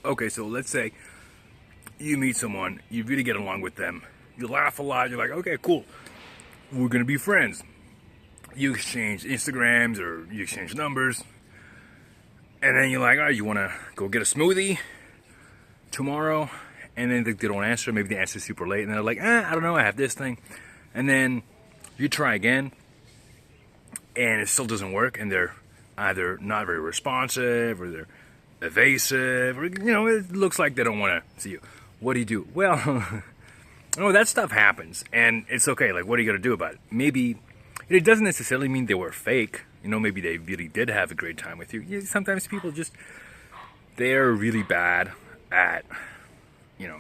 Okay, so let's say you meet someone, you really get along with them, you laugh a lot, you're like, okay, cool, we're gonna be friends. You exchange Instagrams or you exchange numbers, and then you're like, oh, you wanna go get a smoothie tomorrow? And then they don't answer, maybe they answer super late, and they're like, I don't know, I have this thing. And then you try again, and it still doesn't work, and they're either not very responsive or they're evasive, or it looks like they don't want to see you. What do you do? Well, oh, that stuff happens, and it's okay. Like, what are you gonna do about it? Maybe it doesn't necessarily mean they were fake. Maybe they really did have a great time with you. Sometimes people just they're really bad at you know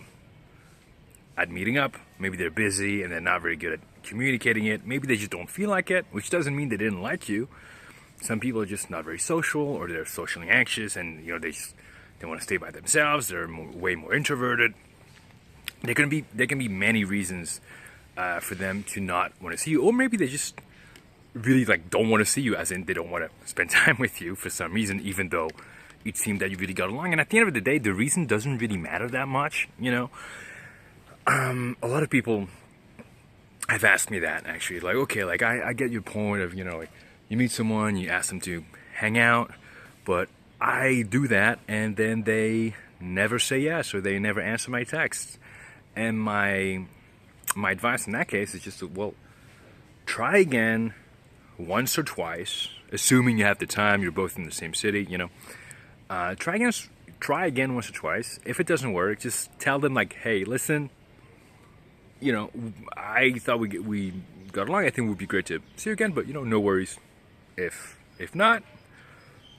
at meeting up. Maybe they're busy and they're not very good at communicating it. Maybe they just don't feel like it, which doesn't mean they didn't like you. Some people are just not very social, or they're socially anxious, and they want to stay by themselves. They're way more introverted. There can be many reasons for them to not want to see you, or maybe they just really don't want to see you, as in they don't want to spend time with you for some reason, even though it seemed that you really got along. And at the end of the day, the reason doesn't really matter that much. A lot of people have asked me that, actually. Like, okay, I get your point of you meet someone, you ask them to hang out, but I do that and then they never say yes, or they never answer my texts. And my advice in that case is just to, try again once or twice, assuming you have the time, you're both in the same city, try again once or twice. If it doesn't work, just tell them, like, hey, listen, I thought we got along. I think it would be great to see you again, but no worries if not.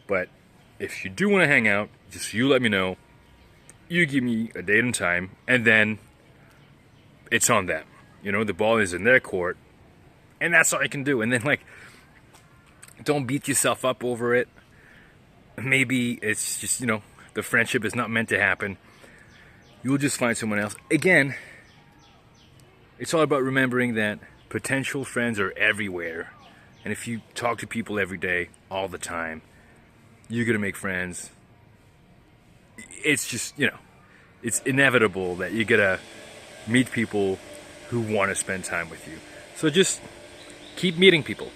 But if you do want to hang out, just you let me know. You give me a date and time, and then it's on them. The ball is in their court, and that's all I can do. And then, don't beat yourself up over it. Maybe it's just, the friendship is not meant to happen. You'll just find someone else. Again, it's all about remembering that potential friends are everywhere. And if you talk to people every day, all the time, you're going to make friends. It's just, it's inevitable that you're going to meet people who want to spend time with you. So just keep meeting people.